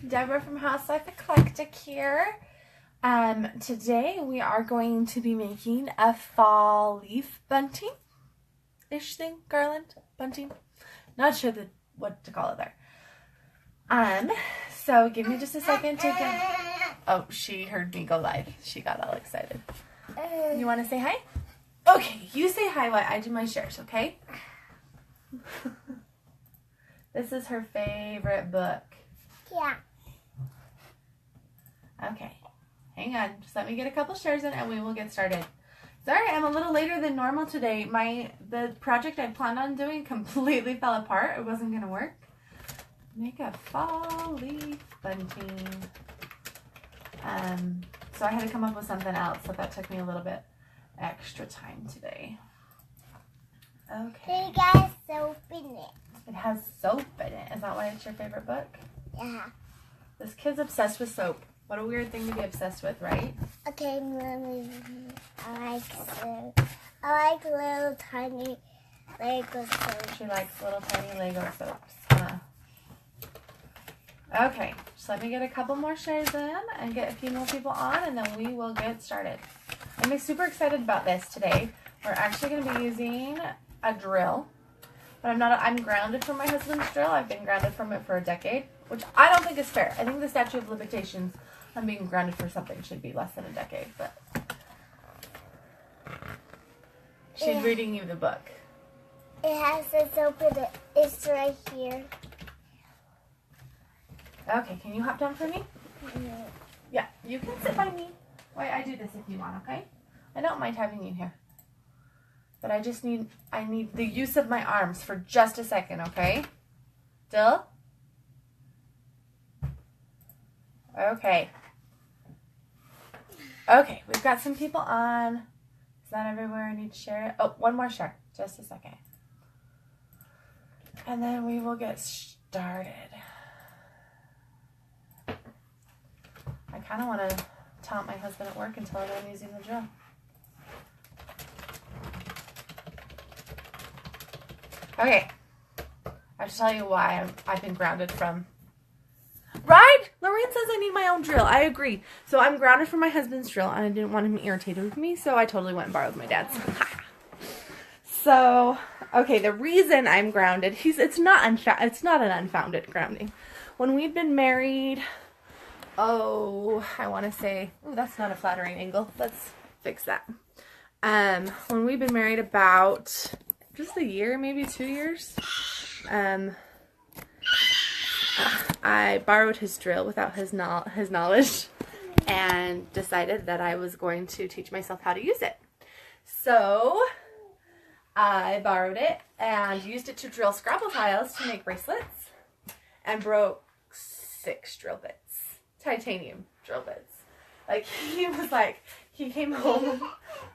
Deborah from House Life Eclectic here. Today we are going to be making a fall leaf bunting-ish thing, garland, bunting. Not sure what to call it there. So give me just a second to get... Oh, she heard me go live. She got all excited. You want to say hi? Okay, you say hi while I do my shares, okay? This is her favorite book. Yeah. Okay, hang on. Just let me get a couple shares in and we will get started. Sorry, I'm a little later than normal today. The project I planned on doing completely fell apart. It wasn't going to work. Make a fall leaf bunting. So I had to come up with something else, so that took me a little bit extra time today. Okay. It got soap in it. It has soap in it. Is that why it's your favorite book? Yeah. This kid's obsessed with soap. What a weird thing to be obsessed with, right? Okay, Mommy. I like soap. I like little tiny Lego soap. She likes little tiny Lego soaps. Huh? Okay, just let me get a couple more shares in and get a few more people on, and then we will get started. I'm super excited about this today. We're actually going to be using a drill, but I'm grounded from my husband's drill. I've been grounded from it for a decade, which I don't think is fair. I think the statute of limitations on being grounded for something should be less than a decade, but she's reading you the book. It has the soap in it. It's right here. Okay, can you hop down for me? Mm-hmm. Yeah, you can sit by me while I do this if you want, okay? I don't mind having you here. But I need the use of my arms for just a second, okay? Still? Okay. Okay, we've got some people on. Is that everywhere I need to share it? Oh, one more share. Just a second. And then we will get started. I kind of want to taunt my husband at work and tell him I'm using the drill. Okay. I have to tell you why I've been grounded from... Right? Lorraine says I need my own drill. I agree. So I'm grounded from my husband's drill, and I didn't want him irritated with me, so I totally went and borrowed my dad's. So, okay, the reason I'm grounded, it's not an unfounded grounding. When we'd been married... Oh, I want to say, oh, that's not a flattering angle. Let's fix that. When we've been married about just a year, maybe 2 years, I borrowed his drill without his knowledge and decided that I was going to teach myself how to use it. So I borrowed it and used it to drill Scrabble tiles to make bracelets and broke 6 drill bits. Titanium drill bits. Like, he came home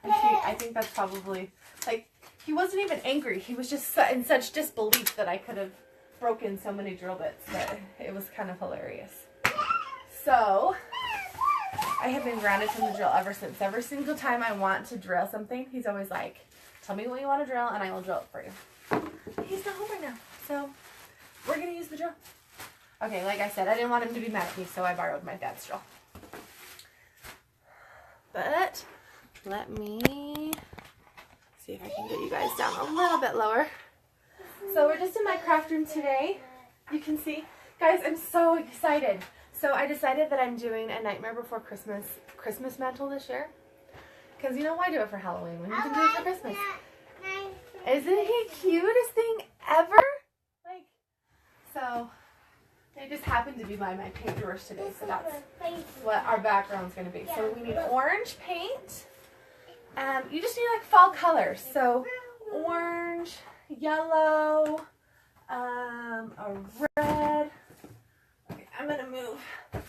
and I think that's probably, like, he wasn't even angry. He was just in such disbelief that I could have broken so many drill bits that it was kind of hilarious. So, I have been grounded from the drill ever since. Every single time I want to drill something, he's always like, tell me what you want to drill and I will drill it for you. He's not home right now, so we're going to use the drill. Okay, like I said, I didn't want him to be mad at me, so I borrowed my dad's drill. But let me see if I can get you guys down a little bit lower. So we're just in my craft room today. You can see. Guys, I'm so excited. So I decided that I'm doing a Nightmare Before Christmas mantle this year. Because you know why do it for Halloween when you can do it for Christmas? Isn't he cutest thing ever? Like, so... They just happen to be by my paint drawers today, so that's what our background's going to be. So we need orange paint. You just need like fall colors. So orange, yellow, a red. Okay, I'm going to move. Look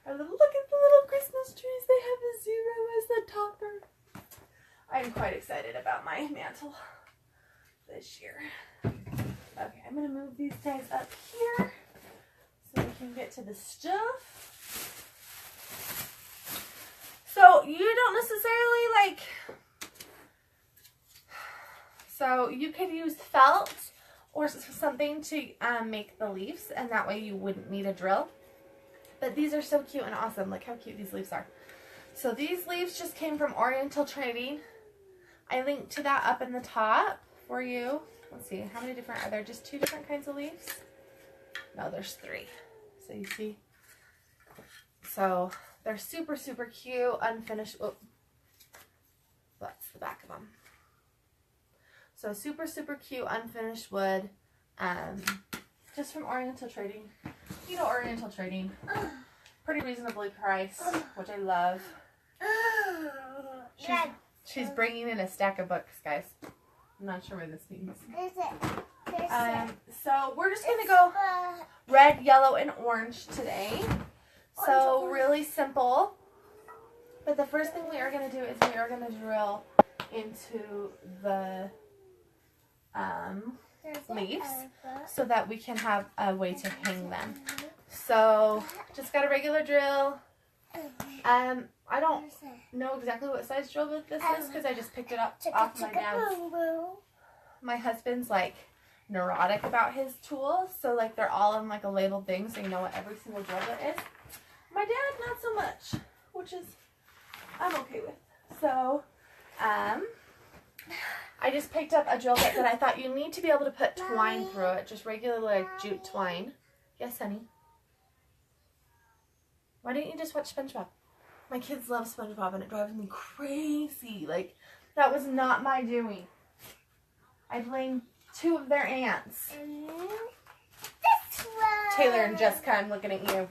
at the little Christmas trees. They have a 0 as the topper. I'm quite excited about my mantle this year. Okay, I'm going to move these guys up here. So we can get to the stuff. So you don't necessarily so you could use felt or something to make the leaves, and that way you wouldn't need a drill. But these are so cute and awesome. Look how cute these leaves are. So these leaves just came from Oriental Trading. I linked to that up in the top for you. Let's see, how many different, are there just 2 different kinds of leaves? No, there's 3. So you see? So they're super, super cute, unfinished. Oh, that's the back of them. So super, super cute, unfinished wood. Just from Oriental Trading. You know Oriental Trading. Pretty reasonably priced, which I love. She's bringing in a stack of books, guys. I'm not sure what this means. So we're just going to go red, yellow, and orange today. So really simple. But the first thing we are going to do is we are going to drill into the leaves so that we can have a way to hang them. So just got a regular drill. I don't know exactly what size drill bit this is because I just picked it up off my dad's. My husband's like neurotic about his tools, so like they're all in like a labeled thing, so you know what every single drill bit is. My dad, not so much, which is I'm okay with. So, I just picked up a drill bit that I thought you need to be able to put twine through it, just regular like jute twine. Yes, honey. Why didn't you just watch SpongeBob? My kids love SpongeBob and it drives me crazy. Like, that was not my doing. I blame 2 of their aunts. Taylor and Jessica, I'm looking at you.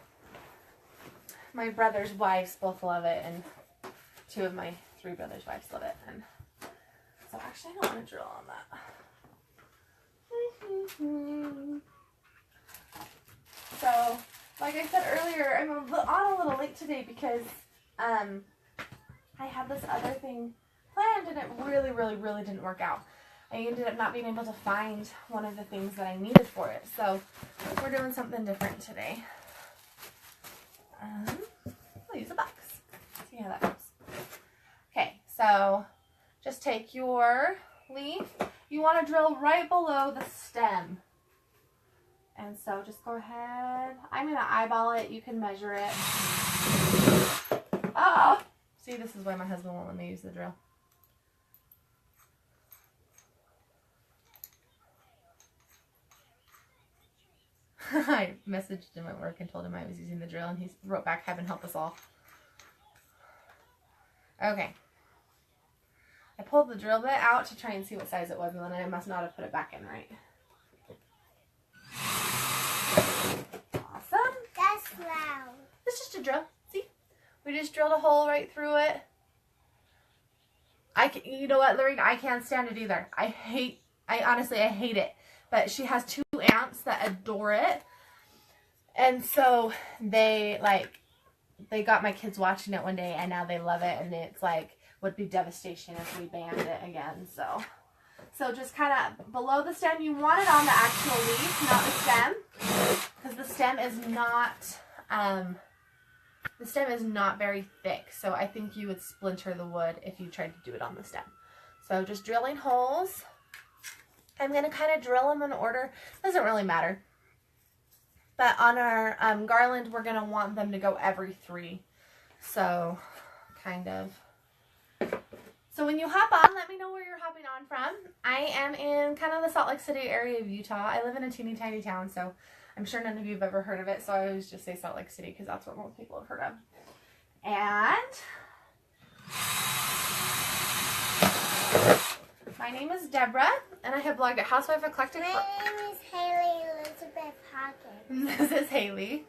My brother's wives both love it, and 2 of my 3 brothers' wives love it. And so actually, I don't want to drill on that. So, like I said earlier, I'm on a little late today because I had this other thing planned and it really, really, really didn't work out. I ended up not being able to find one of the things that I needed for it. So we're doing something different today. I'll use a box. See how that goes. Okay, so just take your leaf. You want to drill right below the stem. And so just go ahead. I'm going to eyeball it. You can measure it. Oh! See, this is why my husband won't let me use the drill. I messaged him at work and told him I was using the drill, and he wrote back, "Heaven help us all." Okay. I pulled the drill bit out to try and see what size it was, and then I must not have put it back in right. Awesome. That's loud. It's just a drill. See? We just drilled a hole right through it. You know what, Lorraine? I can't stand it either. Honestly, I hate it. But she has 2 aunts that adore it. And so they got my kids watching it one day, and now they love it, and it's like, would be devastation if we banned it again. So just kind of below the stem, you want it on the actual leaf, not the stem, because the stem is not very thick. So I think you would splinter the wood if you tried to do it on the stem. So just drilling holes. I'm going to kind of drill them in order. Doesn't really matter. But on our garland, we're going to want them to go every 3. So, kind of. So when you hop on, let me know where you're hopping on from. I am in kind of the Salt Lake City area of Utah. I live in a teeny tiny town, so I'm sure none of you have ever heard of it. So I always just say Salt Lake City because that's what most people have heard of. And my name is Deborah, and I have blogged at Housewife Eclectic. My name is Haley Elizabeth Hawkins. This is Haley.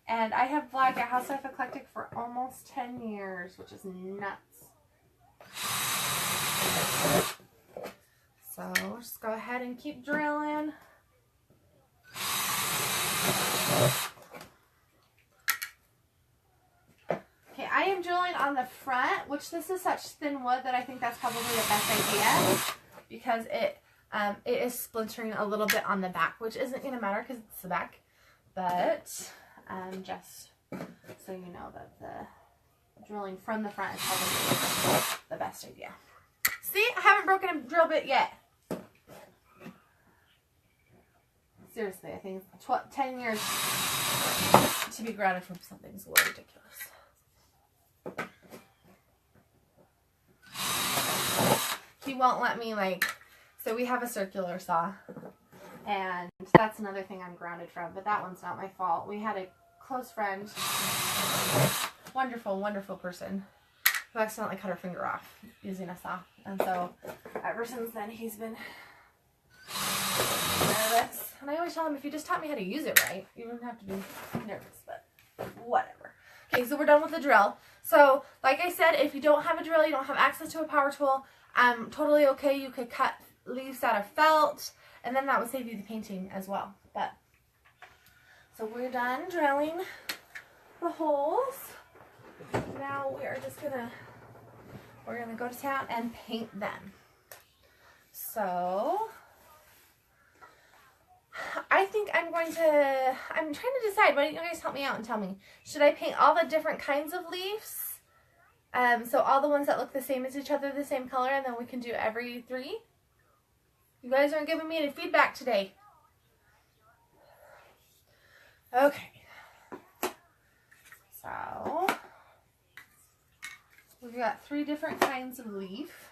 And I have blogged at Housewife Eclectic for almost 10 years, which is nuts. So just go ahead and keep drilling. Okay, I am drilling on the front, which this is such thin wood that I think that's probably the best idea because it is splintering a little bit on the back, which isn't going to matter because it's the back, but just so you know that the drilling from the front is probably the best idea. See, I haven't broken a drill bit yet. Seriously, I think 10 years to be grounded from something is a little ridiculous. He won't let me, like, so we have a circular saw, and that's another thing I'm grounded from, but that one's not my fault. We had a close friend, wonderful, wonderful person, who accidentally cut her finger off using a saw, and so ever since then he's been nervous. And I always tell him, if you just taught me how to use it right, you wouldn't have to be nervous, but whatever. Okay, so we're done with the drill. So, like I said, if you don't have a drill, you don't have access to a power tool, totally okay. You could cut leaves out of felt, and then that would save you the painting as well. But, so we're done drilling the holes. Now we are just we're gonna go to town and paint them. So, I think I'm trying to decide. Why don't you guys help me out and tell me? Should I paint all the different kinds of leaves? So all the ones that look the same as each other, the same color, and then we can do every 3? You guys aren't giving me any feedback today. Okay. So, we've got 3 different kinds of leaf.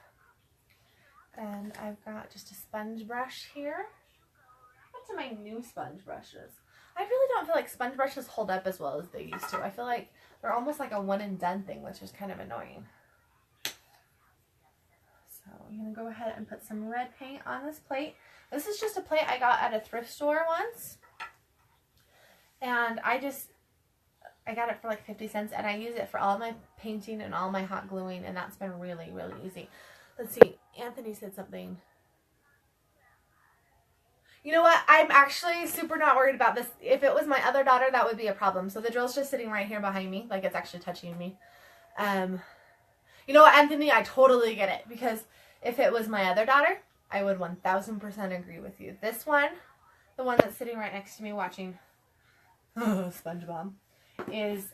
And I've got just a sponge brush here. What's my new sponge brushes? I really don't feel like sponge brushes hold up as well as they used to. I feel like they're almost like a one and done thing, which is kind of annoying. So I'm going to go ahead and put some red paint on this plate. This is just a plate I got at a thrift store once. And I got it for like 50 cents, and I use it for all my painting and all my hot gluing, and that's been really, really easy. Let's see, Anthony said something. You know what? I'm actually super not worried about this. If it was my other daughter, that would be a problem. So the drill's just sitting right here behind me, like it's actually touching me. You know what, Anthony? I totally get it, because if it was my other daughter, I would 1000% agree with you. This one, the one that's sitting right next to me watching SpongeBob, is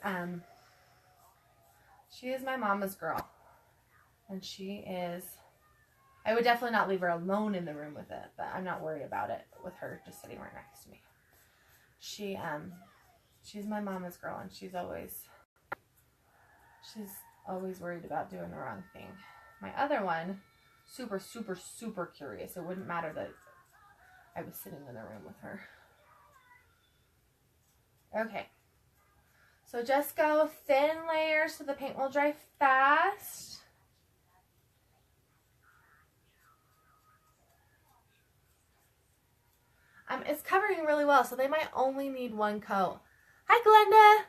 she is my mama's girl, and she is. I would definitely not leave her alone in the room with it, but I'm not worried about it with her just sitting right next to me. She's my mama's girl, and she's always worried about doing the wrong thing. My other one, super, super, super curious. It wouldn't matter that I was sitting in the room with her. Okay. So just go thin layers so the paint will dry fast. It's covering really well, so they might only need 1 coat. Hi, Glenda.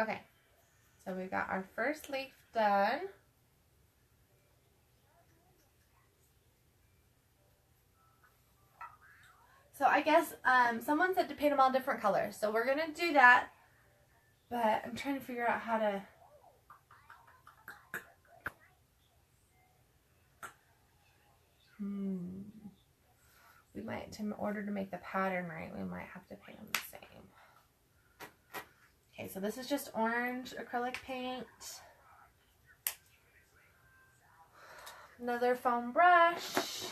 Okay, so we got our first leaf done. So I guess someone said to paint them all different colors. So we're going to do that. But I'm trying to figure out how to... We might, in order to make the pattern right, we might have to paint them the same. Okay, so this is just orange acrylic paint. Another foam brush.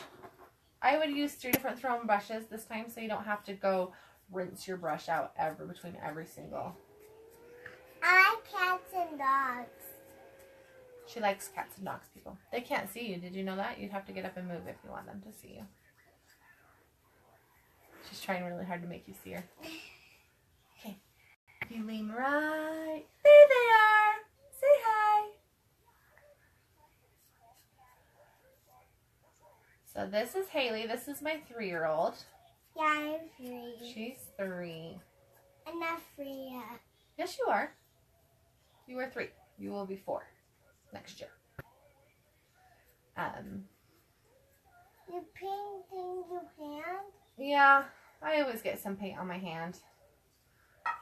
I would use 3 different foam brushes this time, so you don't have to go rinse your brush out between every single. I like cats and dogs. She likes cats and dogs, people. They can't see you. Did you know that? You'd have to get up and move if you want them to see you. She's trying really hard to make you see her. Okay. You lean right. There they are. Say hi. So this is Haley. This is my 3-year-old. Yeah, I'm 3. She's 3. I'm not 3 yet. Yes, you are. You are 3. You will be 4 next year. You're painting your hand? Yeah, I always get some paint on my hand.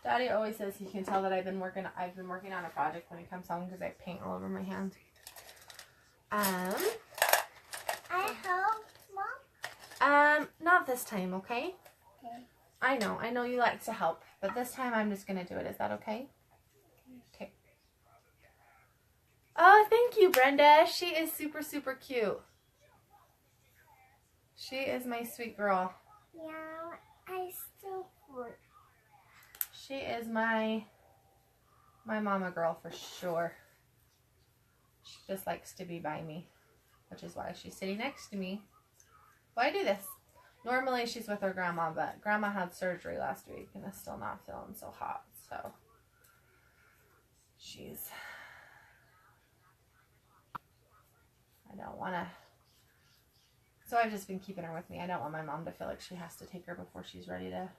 Daddy always says he can tell that I've been working on a project when he comes home because I paint all over my hand. I help, Mom? Not this time, okay? Okay. I know you like to help, but this time I'm just going to do it. Is that okay? Okay. Oh, thank you, Brenda. She is super, super cute. She is my sweet girl. Yeah, I still work. She is my mama girl for sure. She just likes to be by me, which is why she's sitting next to me. Why I do this? Normally she's with her grandma, but grandma had surgery last week and is still not feeling so hot. So I don't want to. So I've just been keeping her with me. I don't want my mom to feel like she has to take her before she's ready to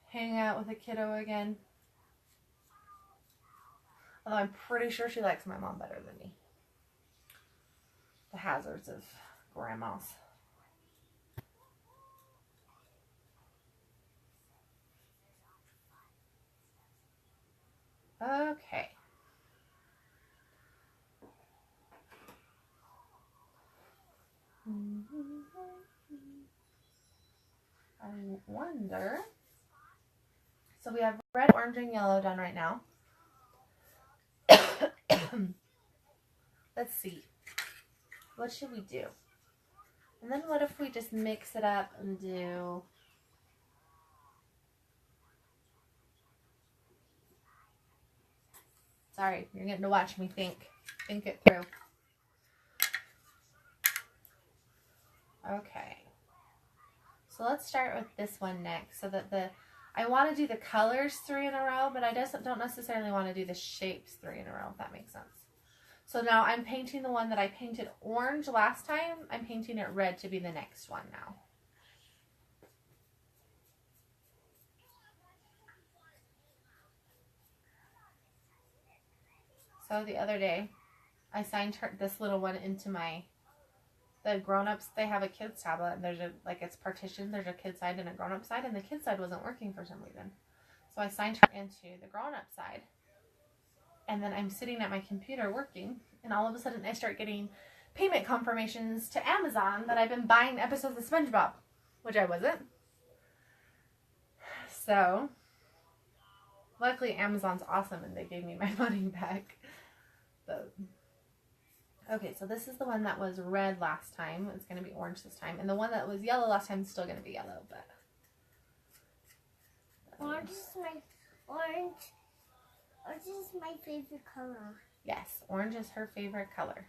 hang out with a kiddo again. Although I'm pretty sure she likes my mom better than me. The hazards of grandmas. Okay. I wonder. So we have red, orange, and yellow done right now. Let's see. What should we do? And then what if we just mix it up and do... Sorry, you're getting to watch me think it through. Okay. So let's start with this one next, so that I want to do the colors 3 in a row, but I don't necessarily want to do the shapes 3 in a row, if that makes sense. So now I'm painting the one that I painted orange last time. I'm painting it red to be the next one now. So the other day, I signed this little one into the grown-ups. They have a kid's tablet, and there's it's partitioned. There's a kid side and a grown-up side, and the kid side wasn't working for some reason. So I signed her into the grown-up side. And then I'm sitting at my computer working, and all of a sudden I start getting payment confirmations to Amazon that I've been buying episodes of SpongeBob, which I wasn't. So, luckily Amazon's awesome and they gave me my money back. But, okay, so this is the one that was red last time. It's going to be orange this time. And the one that was yellow last time is still going to be yellow, but... Orange is my favorite color. Yes, orange is her favorite color.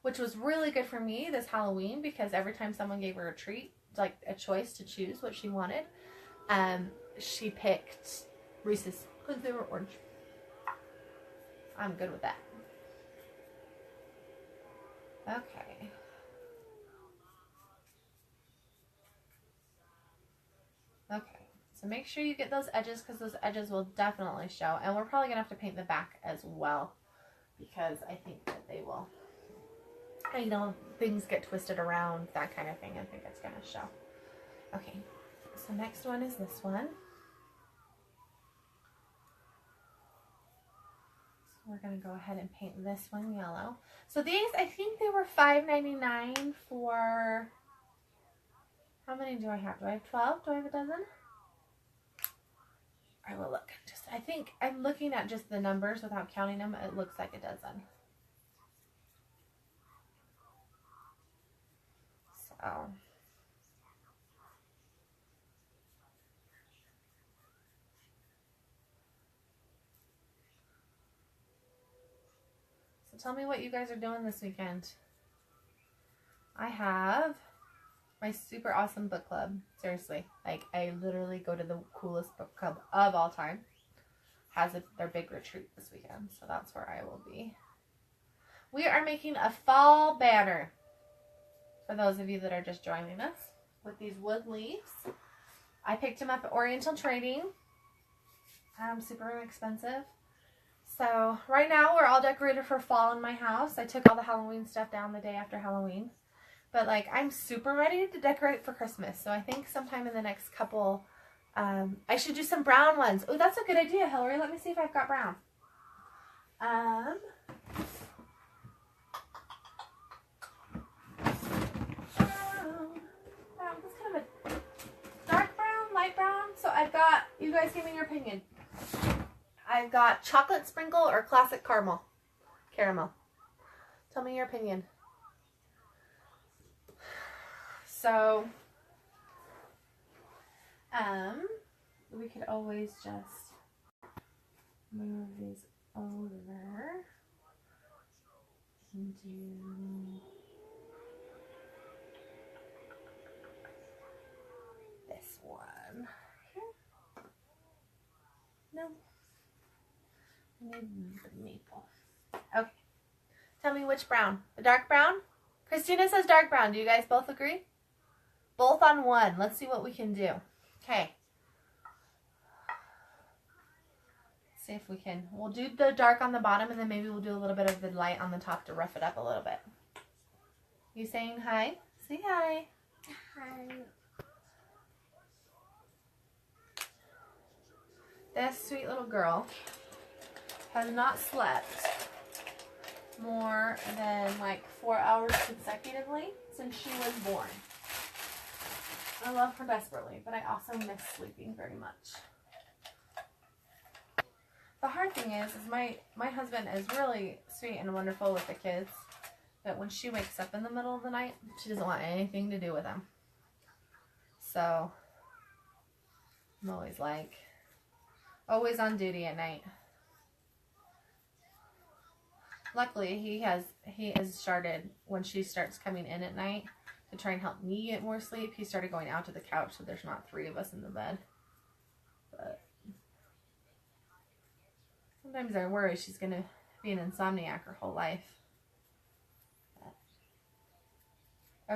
Which was really good for me this Halloween, because every time someone gave her a treat, like a choice to choose what she wanted, she picked Reese's because they were orange. I'm good with that. Okay. Okay. So make sure you get those edges, because those edges will definitely show. And we're probably going to have to paint the back as well, because I think that they will, you know, things get twisted around, that kind of thing. I think it's going to show. Okay. So next one is this one. So we're going to go ahead and paint this one yellow. So these, I think they were $5.99 for, how many do I have? Do I have 12? Do I have a dozen? I will look. I think I'm looking at just the numbers without counting them. It looks like a dozen. So. So tell me what you guys are doing this weekend. I have my super awesome book club. Seriously. Like, I literally go to the coolest book club of all time. Has their big retreat this weekend. So that's where I will be. We are making a fall banner. For those of you that are just joining us. With these wood leaves. I picked them up at Oriental Trading. Super inexpensive. So right now we're all decorated for fall in my house. I took all the Halloween stuff down the day after Halloween. But like, I'm super ready to decorate for Christmas. So I think sometime in the next couple, I should do some brown ones. Oh, that's a good idea, Hillary. Let me see if I've got brown. That's kind of a dark brown, light light brown. So I've got, you guys give me your opinion. I've got chocolate sprinkle or classic caramel. Tell me your opinion. So, we could always just move these over and do this one. No. I need the maple. Okay. Tell me which brown. The dark brown? Christina says dark brown. Do you guys both agree? Both on one. Let's see what we can do. Okay. See if we can. We'll do the dark on the bottom and then maybe we'll do a little bit of the light on the top to rough it up a little bit. You saying hi? Say hi. Hi. This sweet little girl has not slept more than like 4 hours consecutively since she was born. I love her desperately, but I also miss sleeping very much. The hard thing is my husband is really sweet and wonderful with the kids, but when she wakes up in the middle of the night, she doesn't want anything to do with them. So I'm always like, always on duty at night. Luckily, he has started, when she starts coming in at night to try and help me get more sleep, he started going out to the couch so there's not 3 of us in the bed. But sometimes I worry she's going to be an insomniac her whole life. But,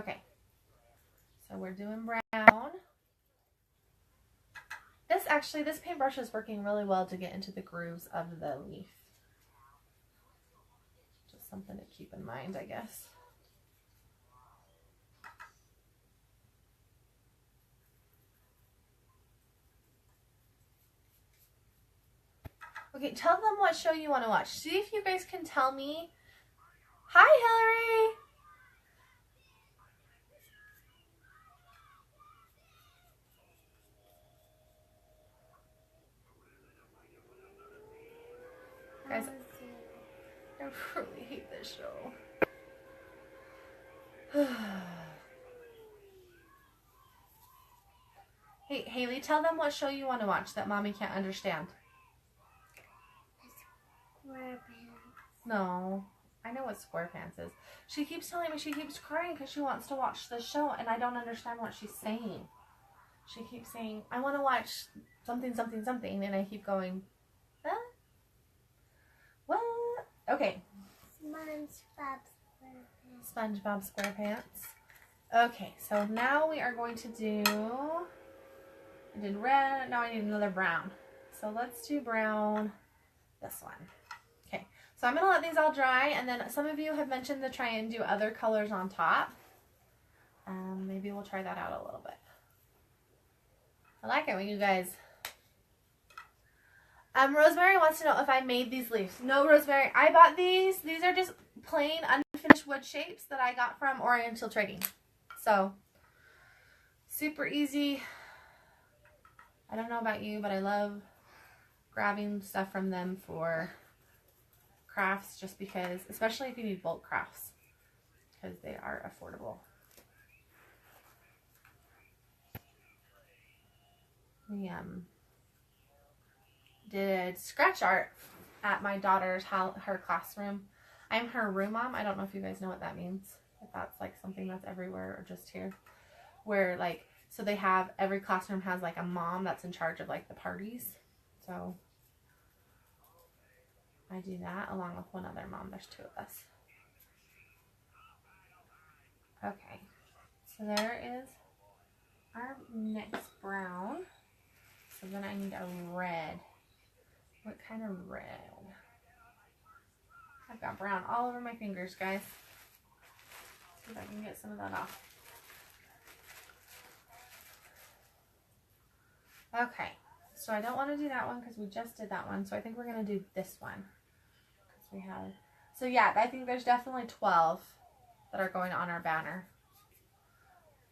okay. So we're doing brown. This paintbrush is working really well to get into the grooves of the leaf. Just something to keep in mind, I guess. Okay, tell them what show you want to watch. See if you guys can tell me. Hi, Hillary! Guys, I really hate this show. Hey, Haley, tell them what show you want to watch that Mommy can't understand. No, I know what SquarePants is. She keeps telling me she keeps crying because she wants to watch the show, and I don't understand what she's saying. She keeps saying, I want to watch something, something, something, and I keep going, huh? What? Okay. SpongeBob SquarePants. Okay, so now we are going to do, I did red, now I need another brown. So let's do brown, this one. Okay, so I'm going to let these all dry, and then some of you have mentioned to try and do other colors on top. Maybe we'll try that out a little bit. I like it when you guys... Rosemary wants to know if I made these leaves. No, Rosemary, I bought these. These are just plain unfinished wood shapes that I got from Oriental Trading. So, super easy. I don't know about you, but I love grabbing stuff from them for crafts just because, especially if you need bulk crafts, because they are affordable. We did scratch art at my daughter's her classroom. I'm her room mom. I don't know if you guys know what that means. If that's like something that's everywhere or just here. Where like, so they have, every classroom has like a mom that's in charge of like the parties. So I do that along with one other mom. There's 2 of us. Okay. So there is our next brown. So then I need a red. What kind of red? I've got brown all over my fingers, guys. See if I can get some of that off. Okay, so I don't want to do that one because we just did that one. So I think we're going to do this one. Because we have... So yeah, I think there's definitely 12 that are going on our banner.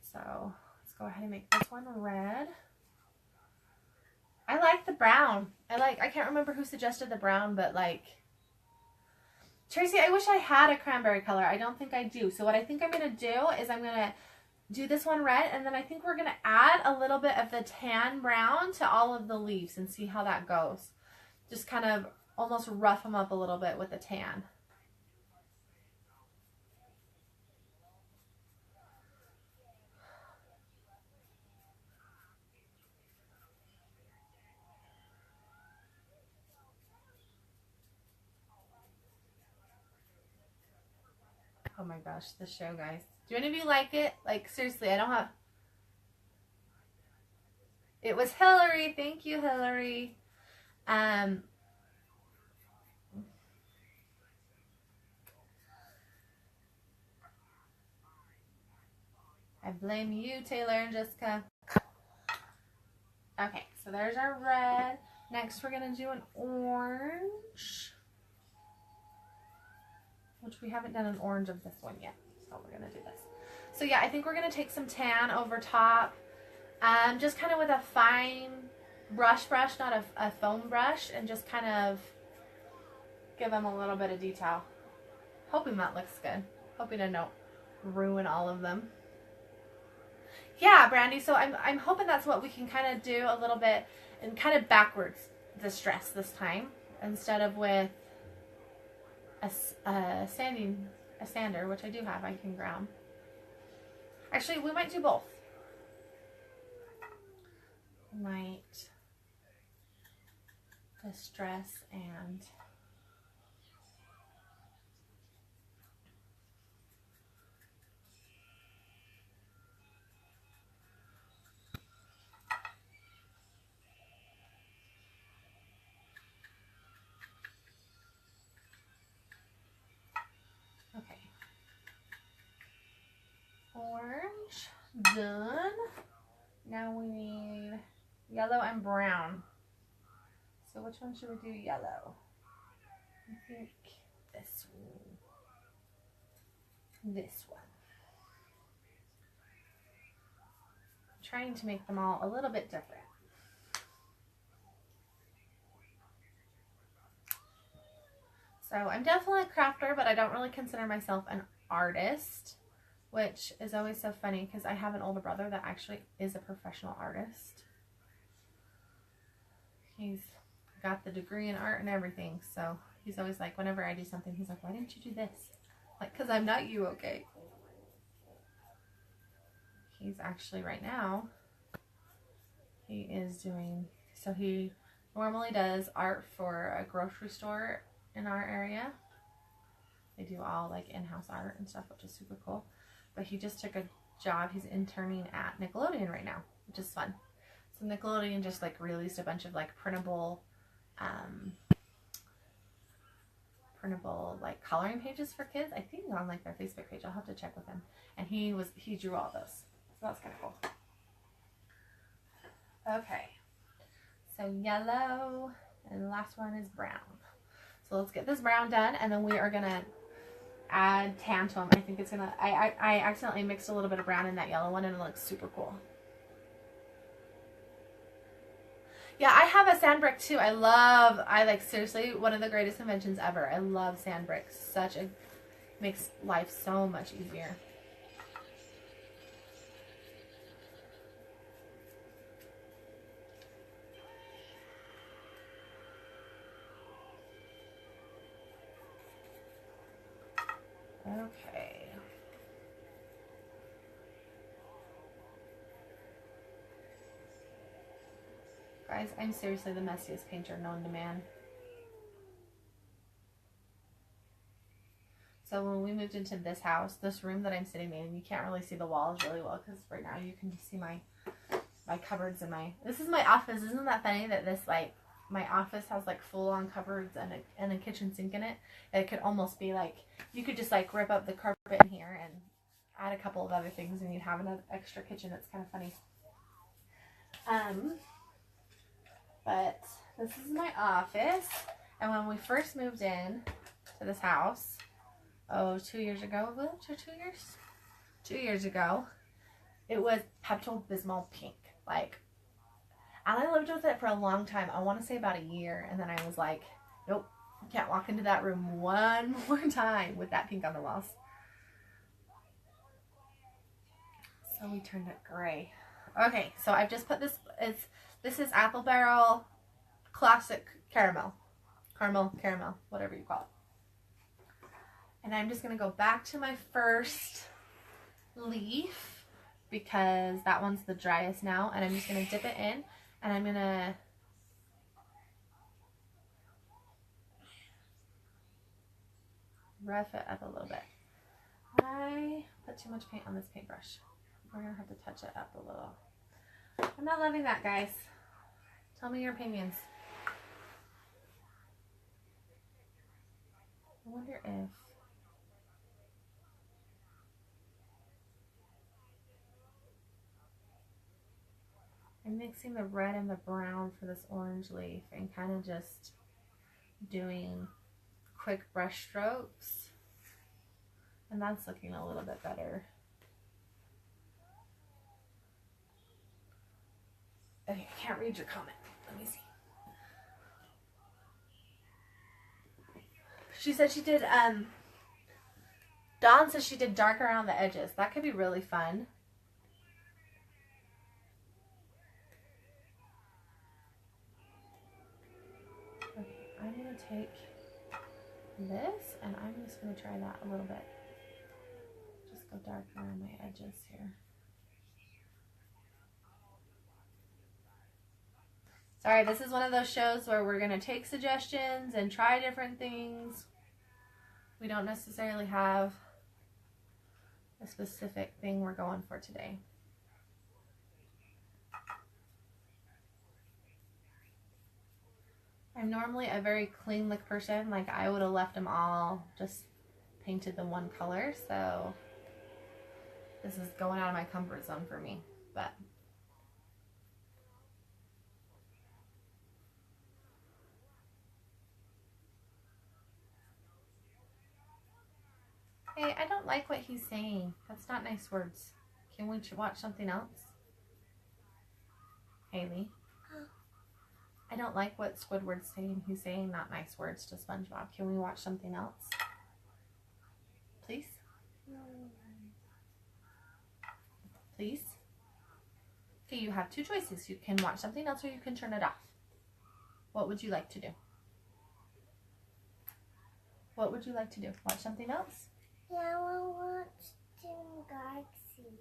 So let's go ahead and make this one red. I like the brown. I can't remember who suggested the brown, but like, Tracy, I wish I had a cranberry color. I don't think I do. So what I think I'm going to do is I'm going to do this one red, and then I think we're going to add a little bit of the tan brown to all of the leaves and see how that goes. Just kind of almost rough them up a little bit with the tan. Oh my gosh, this show, guys. Do any of you like it? Like, seriously, I don't have... It was Hillary. Thank you, Hillary. I blame you, Taylor and Jessica. Okay, so there's our red. Next, we're going to do an orange, which we haven't done an orange of this one yet. So we're going to do this. So yeah, I think we're going to take some tan over top, just kind of with a fine brush, not a foam brush, and just kind of give them a little bit of detail. Hoping that looks good. Hoping I don't ruin all of them. Yeah, Brandy, so I'm hoping that's what we can kind of do a little bit, and kind of backwards the stress this time, instead of with a sander, which I do have. I can ground. Actually, we might do both. Might distress and orange done. Now we need yellow and brown. So which one should we do yellow? I think this one. This one. I'm trying to make them all a little bit different. So I'm definitely a crafter, but I don't really consider myself an artist, which is always so funny because I have an older brother that actually is a professional artist. He's got the degree in art and everything, so he's always like, whenever I do something, he's like, why didn't you do this? Like, because I'm not you, okay? He's actually right now, he is doing, so he normally does art for a grocery store in our area. They do all like in-house art and stuff, which is super cool. But he just took a job. He's interning at Nickelodeon right now, which is fun. So Nickelodeon just like released a bunch of like printable like coloring pages for kids. I think on like their Facebook page. I'll have to check with him. And he drew all those. So that's kind of cool. Okay. So yellow, and the last one is brown. So let's get this brown done, and then we are gonna add tan to them. I think it's gonna, I accidentally mixed a little bit of brown in that yellow one, and it looks super cool. Yeah, I have a sand brick too. I like, seriously, one of the greatest inventions ever. I love sand bricks. Makes life so much easier. Okay. Guys, I'm seriously the messiest painter known to man. So when we moved into this house, this room that I'm sitting in, you can't really see the walls really well because right now you can just see my cupboards and this is my office. Isn't that funny that this, like, my office has like full-on cupboards and a kitchen sink in it? It could almost be like, you could just like rip up the carpet in here and add a couple of other things and you'd have an extra kitchen. It's kind of funny. But this is my office. And when we first moved in to this house, 2 years ago, was it 2 years? 2 years ago, it was Pepto-Bismol pink. Like, And I lived with it for a long time. I want to say about a year. And then I was like, nope, you can't walk into that room one more time with that pink on the walls. So we turned it gray. Okay, so I've just put this, this is Apple Barrel Classic Caramel, whatever you call it. And I'm just going to go back to my first leaf because that one's the driest now. And I'm just going to dip it in and I'm going to rough it up a little bit. I put too much paint on this paintbrush. We're going to have to touch it up a little. I'm not loving that, guys. Tell me your opinions. I wonder if I'm mixing the red and the brown for this orange leaf and kind of just doing quick brush strokes. And that's looking a little bit better. Okay, I can't read your comment. Let me see. She said she did, Dawn says she did dark around the edges. That could be really fun. Okay, I'm going to take this and I'm just going to try that a little bit. Just go dark around my edges here. Sorry, this is one of those shows where we're going to take suggestions and try different things. We don't necessarily have a specific thing we're going for today. I'm normally a very clean look person. Like I would have left them all just painted the one color. So this is going out of my comfort zone for me. But hey, I don't like what he's saying. That's not nice words. Can we watch something else? Haley? I don't like what Squidward's saying. He's saying not nice words to SpongeBob. Can we watch something else? Please? No. Please? Okay, you have two choices. You can watch something else or you can turn it off. What would you like to do? What would you like to do? Watch something else? Yeah, I want to watch Team Galaxy.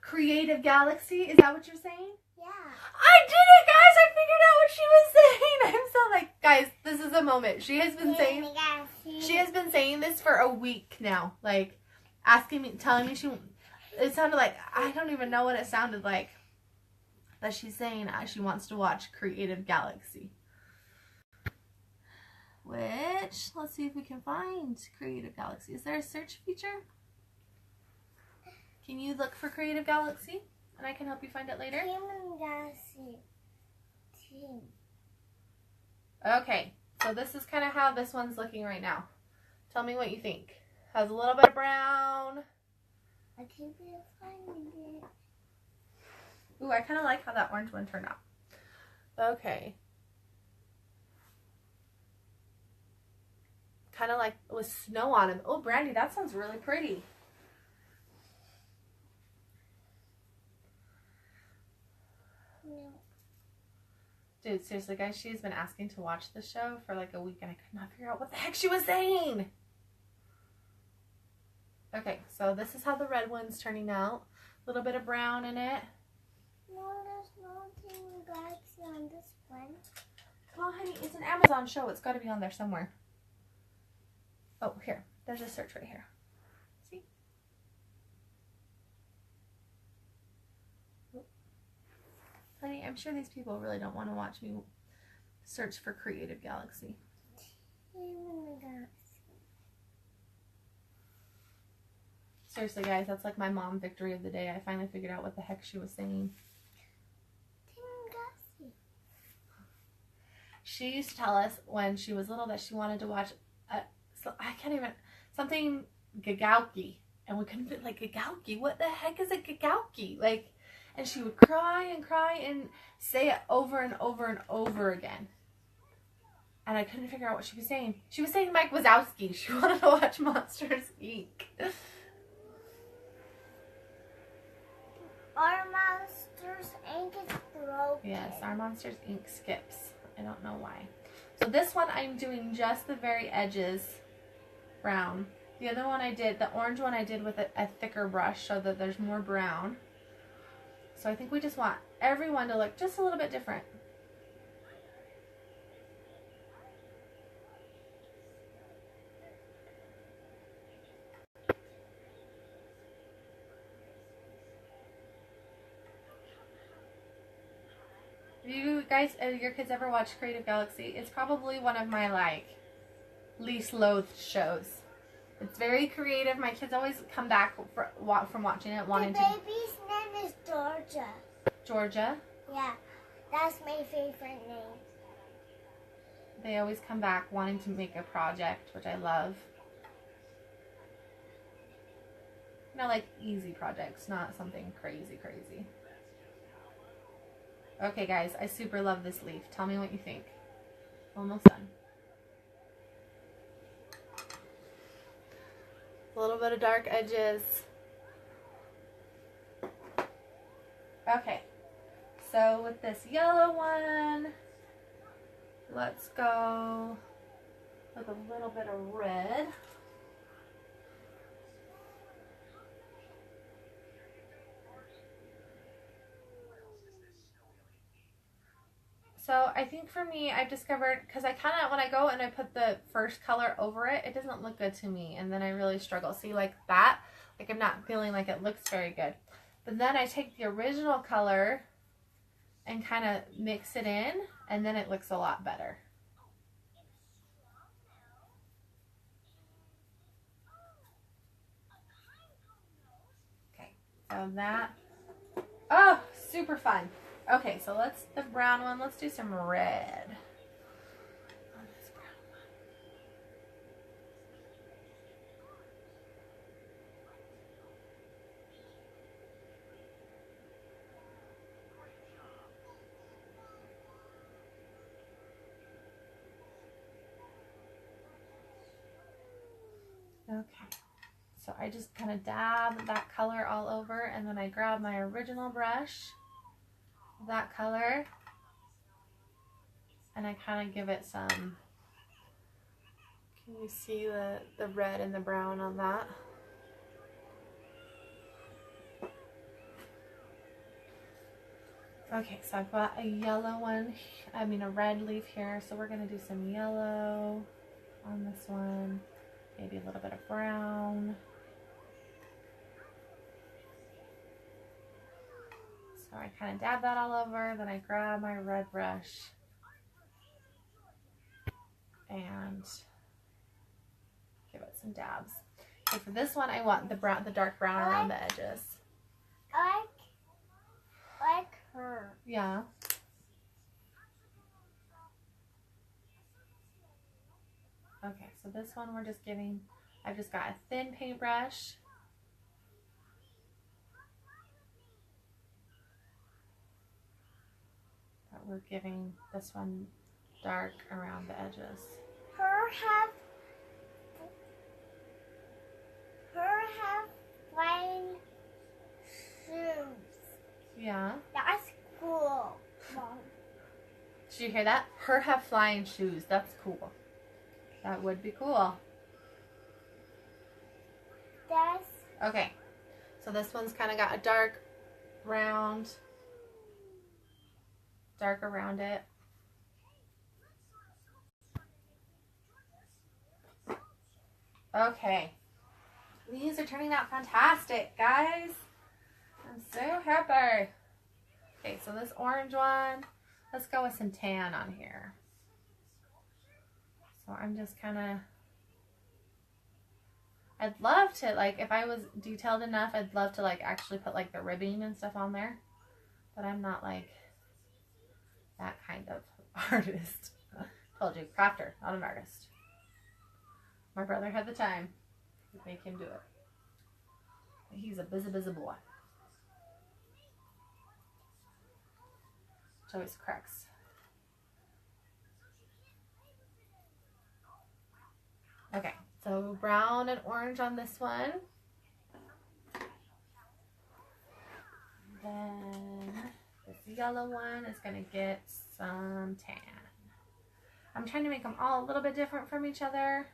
Creative Galaxy? Is that what you're saying? Yeah. I did it, guys! I figured out what she was saying! I'm so like, guys, this is a moment. She has been saying this for a week now. Like, asking me, telling me it sounded like, I don't even know what it sounded like. But she's saying she wants to watch Creative Galaxy. Which, let's see if we can find Creative Galaxy. Is there a search feature? Can you look for Creative Galaxy? And I can help you find it later? Team Galaxy. Team. Okay, so this is kind of how this one's looking right now. Tell me what you think. Has a little bit of brown. I can't be finding it. Ooh, I kind of like how that orange one turned out. Okay. Kind of like with snow on him. Oh, Brandy, that sounds really pretty. No. Dude, seriously, guys, she's been asking to watch the show for like a week and I could not figure out what the heck she was saying. Okay, so this is how the red one's turning out. A little bit of brown in it. No, there's no Team Galaxy on this one. Come on, honey, it's an Amazon show. It's got to be on there somewhere. Oh, here. There's a search right here. See? Oh. Honey, I'm sure these people really don't want to watch me search for Creative Galaxy. Team Galaxy. Seriously, guys, that's like my mom victory of the day. I finally figured out what the heck she was saying. Team Galaxy. She used to tell us when she was little that she wanted to watch something Gagauki, and we couldn't fit like Gagauki. What the heck is a Gagauki? Like, And she would cry and say it over and over and over again. And I couldn't figure out what she was saying. She was saying Mike Wazowski. She wanted to watch Monsters, Inc. Our Monsters Inc. is broken. Yes, our Monsters, Inc. skips. I don't know why. So this one I'm doing just the very edges brown. The other one I did, the orange one I did with a thicker brush so that there's more brown. So I think we just want everyone to look just a little bit different. You guys, your kids ever watch Creative Galaxy? It's probably one of my like least loathed shows. It's very creative. My kids always come back from watching it wanting The baby's name is Georgia. Georgia? Yeah, that's my favorite name. They always come back wanting to make a project, which I love. You know, like easy projects, not something crazy. Okay, guys, I super love this leaf. Tell me what you think. Almost done. A little bit of dark edges. Okay, so with this yellow one, let's go with a little bit of red. So I think for me, I've discovered, because I kind of, when I go and I put the first color over it, it doesn't look good to me. And then I really struggle. See, like that, like I'm not feeling like it looks very good. But then I take the original color and kind of mix it in, and then it looks a lot better. Okay, so that, oh, super fun. Okay, so let's, the brown one, let's do some red. On this brown one. Okay, so I just kind of dab that color all over, and then I grab my original brush, that color, and I kind of give it some, can you see the red and the brown on that? Okay, so I've got a yellow one, a red leaf here, so we're going to do some yellow on this one, maybe a little bit of brown. So I kind of dab that all over, then I grab my red brush and give it some dabs. Okay, for this one I want the brown, the dark brown around the edges. Like her. Yeah. Okay, so this one we're just giving, I've just got a thin paintbrush. But we're giving this one dark around the edges. Her have flying shoes. Yeah. That's cool, Mom. Did you hear that? Her have flying shoes. That's cool. That would be cool. That's Okay. So this one's kind of got a dark round, dark around it. Okay. These are turning out fantastic, guys. I'm so happy. Okay, so this orange one, let's go with some tan on here. So I'm just kind of, I'd love to, like, if I was detailed enough, I'd love to, like, actually put, like, the ribbing and stuff on there. But I'm not, like, that kind of artist. Told you, crafter, not an artist. My brother had the time to make him do it. He's a busy boy. which always cracks. Okay, so brown and orange on this one. Then this yellow one is going to get some tan. I'm trying to make them all a little bit different from each other.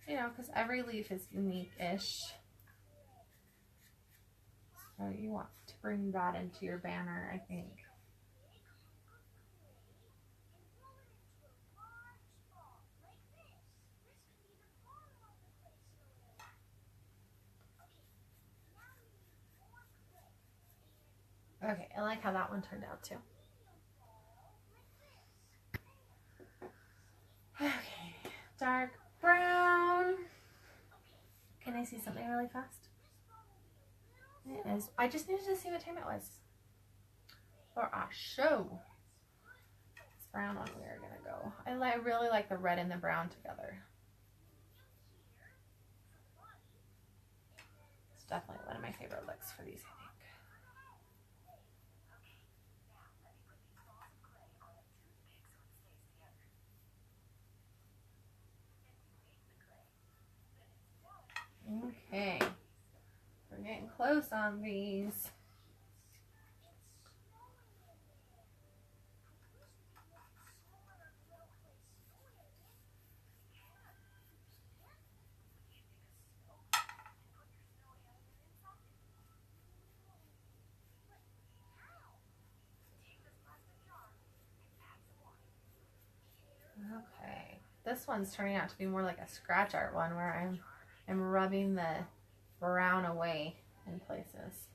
You know, because every leaf is unique-ish. So you want to bring that into your banner, I think. Okay, I like how that one turned out too. Okay, dark brown. Can I see something really fast? It is. I just needed to see what time it was for our show. This brown one we are gonna go. I really like the red and the brown together. It's definitely one of my favorite looks for these, I think. Okay, we're getting close on these. Okay, this one's turning out to be more like a scratch art one where I'm rubbing the brown away in places.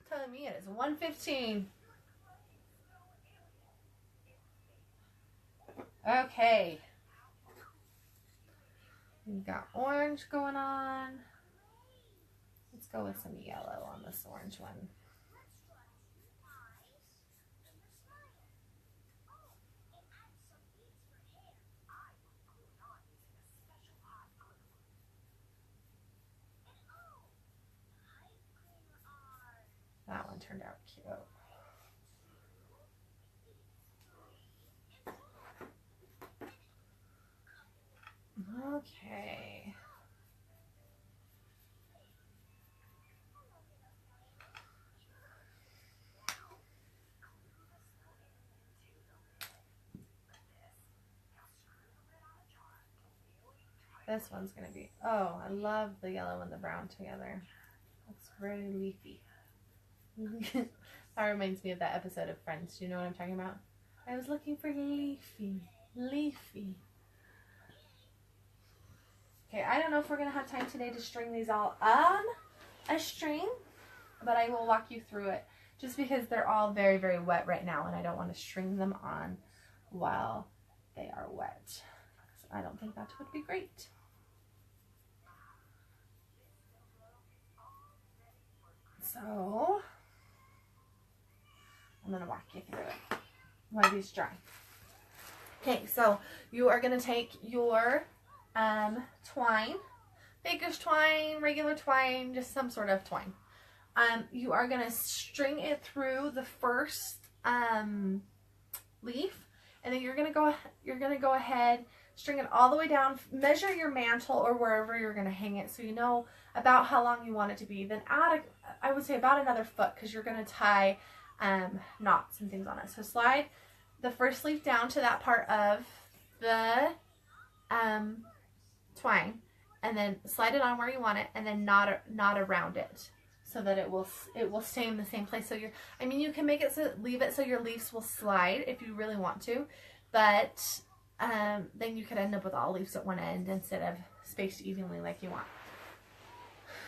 Telling me it is 1:15. Okay. We've got orange going on. Let's go with some yellow on this orange one. That one turned out cute. Okay. This one's going to be, oh, I love the yellow and the brown together. It's very leafy. That reminds me of that episode of Friends. Do you know what I'm talking about? I was looking for leafy. Leafy. Okay, I don't know if we're going to have time today to string these all on a string, but I will walk you through it just because they're all very, very wet right now and I don't want to string them on while they are wet. I don't think that would be great. So, I'm going to walk you through it while these dry. Okay, so you are going to take your twine, baker's twine, regular twine, just some sort of twine. You are going to string it through the first leaf, and then you're going to go ahead, string it all the way down, measure your mantle or wherever you're going to hang it so you know about how long you want it to be. Then add, I would say about another foot because you're going to tie knots and things on it. So slide the first leaf down to that part of the twine and then slide it on where you want it and then knot around it so that it will stay in the same place. So you can make it so, leave it so your leaves will slide if you really want to, but then you could end up with all leaves at one end instead of spaced evenly like you want.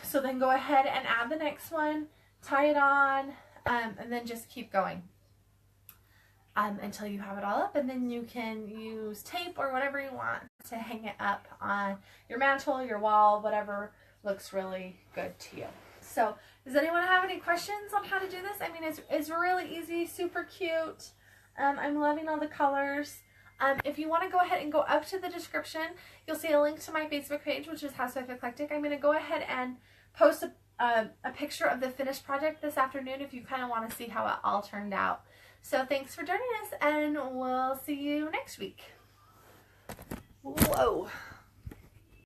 So then go ahead and add the next one, tie it on, and then just keep going until you have it all up, and then you can use tape or whatever you want to hang it up on your mantle, your wall, whatever looks really good to you. So does anyone have any questions on how to do this? I mean, it's really easy, super cute. I'm loving all the colors. If you want to go ahead and go up to the description, you'll see a link to my Facebook page, which is Housewife Eclectic. I'm going to go ahead and post a picture of the finished project this afternoon if you kind of want to see how it all turned out. So thanks for joining us, and we'll see you next week. Whoa.